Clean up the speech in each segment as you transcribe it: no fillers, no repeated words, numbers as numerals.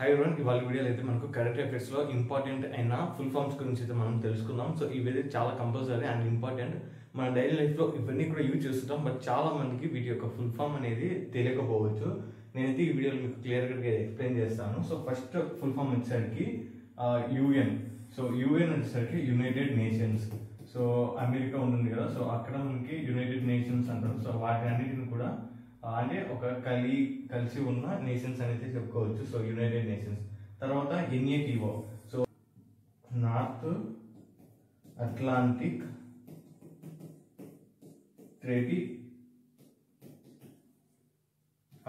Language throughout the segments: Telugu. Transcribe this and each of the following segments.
హై ఎవరీవన్, ఇవాళ వీడియోలో అయితే మనకు కరెంట్ అఫైర్స్లో ఇంపార్టెంట్ అయిన ఫుల్ ఫామ్స్ గురించి అయితే మనం తెలుసుకుందాం. సో ఇవి చాలా కంపల్సరీ అండ్ ఇంపార్టెంట్. మన డైలీ లైఫ్లో ఇవన్నీ కూడా యూజ్ చేస్తుంటాం, బట్ చాలా మందికి వీటి యొక్క ఫుల్ ఫామ్ అనేది తెలియకపోవచ్చు. నేనైతే ఈ వీడియోలో మీకు క్లియర్గా ఎక్స్ప్లెయిన్ చేస్తాను. సో ఫస్ట్ ఫుల్ ఫామ్ వచ్చేసరికి యుఎన్. సో యుఎన్ వచ్చేసరికి యునైటెడ్ నేషన్స్. సో అమెరికా ఉంటుంది కదా, సో అక్కడ మనకి యునైటెడ్ నేషన్స్ అంటారు. సో వాటి అన్నిటిని కూడా అంటే ఒక కలిసి ఉన్న నేషన్స్ అనేది చెప్పుకోవచ్చు. So United Nations. తర్వాత NATO, so North Atlantic Treaty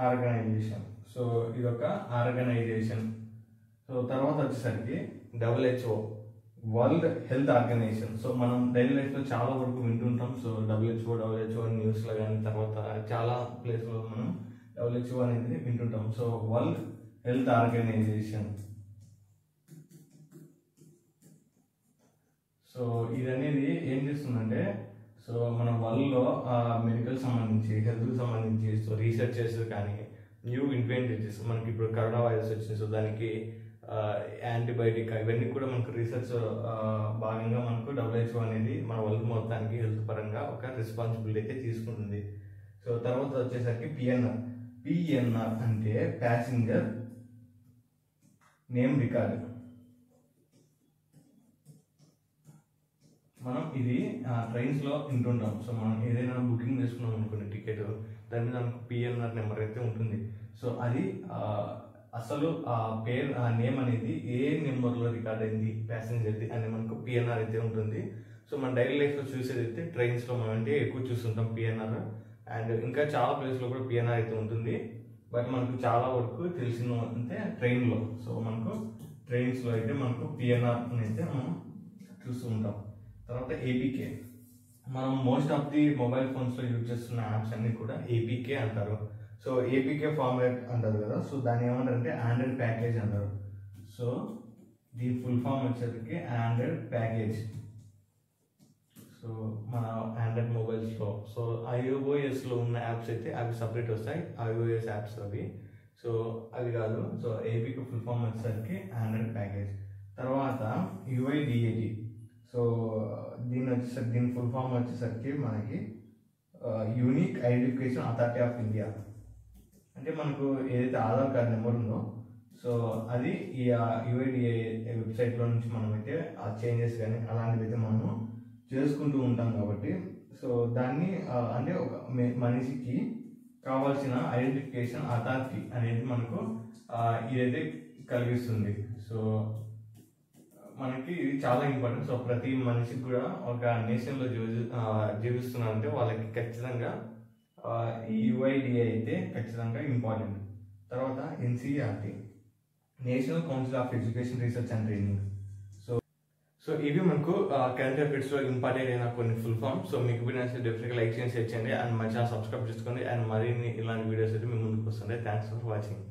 Organisation. So ఇదొక ఆర్గనైజేషన్. సో తర్వాత వచ్చేసరికి WHO, World Health Organisation. So మనం డైలీ లైఫ్లో చాలా వరకు వింటుంటాం. సో WHO న్యూస్లో కానీ తర్వాత చాలా ప్లేస్లో మనం WHO అనేది వింటుంటాం. So World Health Organisation. So ఇది అనేది ఏం చేస్తుందంటే, సో మన వరల్డ్లో మెడికల్ సంబంధించి హెల్త్కి సంబంధించి సో రీసెర్చెస్ కానీ న్యూ ఇన్వెంటివ్స్, మనకి ఇప్పుడు కరోనా వైరస్ వచ్చింది, సో దానికి యాంటీబయాటిక్ ఇవన్నీ కూడా మనకు రీసెర్చ్ భాగంగా మనకు WHO అనేది మన వరల్డ్ మొత్తానికి హెల్త్ పరంగా ఒక రెస్పాన్సిబిలిటీ అయితే తీసుకుంటుంది. సో తర్వాత వచ్చేసరికి PNR అంటే ప్యాసింజర్ నేమ్ రికార్డ్. మనం ఇది ట్రైన్స్లో వింటుంటాం. సో మనం ఏదైనా బుకింగ్ చేసుకున్నాం అనుకునే టికెట్, దాని మీద మనకు PNR నెంబర్ అయితే ఉంటుంది. సో అది అసలు ఆ పేరు ఆ నేమ్ అనేది ఏ నెంబర్లో రికార్డ్ అయింది ప్యాసింజర్ది అని మనకు PNR అయితే ఉంటుంది. సో మన డైలీ లైఫ్లో చూసేది అయితే ట్రైన్స్లో మనం అంటే ఎక్కువ చూస్తుంటాం PNR. అండ్ ఇంకా చాలా ప్లేస్లో కూడా PNR అయితే ఉంటుంది, బట్ మనకు చాలా వరకు తెలిసిన అంటే ట్రైన్లో. సో మనకు ట్రైన్స్లో అయితే మనకు PNR అయితే మనం చూస్తూ ఉంటాం. తర్వాత APK. మనం మోస్ట్ ఆఫ్ ది మొబైల్ ఫోన్స్లో యూజ్ చేస్తున్న యాప్స్ అన్ని కూడా APK అంటారు. సో APK ఫార్మాట్ అంటారు కదా, సో దాన్ని ఏమంటారు అంటే ఆండ్రాయిడ్ ప్యాకేజ్ అంటారు. సో దీని ఫుల్ ఫామ్ వచ్చేసరికి ఆండ్రాయిడ్ ప్యాకేజ్. సో మన ఆండ్రాయిడ్ మొబైల్స్లో సో iOSలో ఉన్న యాప్స్ అయితే అవి సపరేట్ వస్తాయి, iOS యాప్స్ అవి. సో అవి కాదు. సో APK ఫుల్ ఫామ్ వచ్చేసరికి ఆండ్రాయిడ్ ప్యాకేజ్. తర్వాత UIDAT. సో దీని ఫుల్ ఫామ్ వచ్చేసరికి మనకి unique identification authority of India. అంటే మనకు ఏదైతే ఆధార్ కార్డ్ నెంబర్ ఉందో, సో అది ఈ UIDAI వెబ్సైట్లో నుంచి మనమైతే ఆ చేంజెస్ కానీ అలాంటివి అయితే మనము చేసుకుంటూ ఉంటాం కాబట్టి, సో దాన్ని అంటే ఒక మనిషికి కావాల్సిన ఐడెంటిఫికేషన్ అథారిటీ అనేది మనకు ఇదైతే కలిగిస్తుంది. సో మనకి ఇది చాలా ఇంపార్టెంట్. సో ప్రతి మనిషికి కూడా ఒక నేషన్లో జీవిస్తున్నారంటే వాళ్ళకి ఖచ్చితంగా ఈ UIDAI అయితే ఖచ్చితంగా ఇంపార్టెంట్. తర్వాత NCERT, national council of education research and training. So ఇవి మనకు కరెంట్ అఫైర్స్లో ఇంపార్టెంట్ అయిన కొన్ని ఫుల్ ఫామ్. సో మీకు వీడియోస్ డెఫినెట్గా లైక్ చేయండి, షేర్ చేయండి అండ్ మా ఛానల్ సబ్స్క్రైబ్ చేసుకోండి. అండ్ మరిన్ని ఇలాంటి వీడియోస్ అయితే మీ ముందుకు వస్తుంటాయి. Thanks for watching.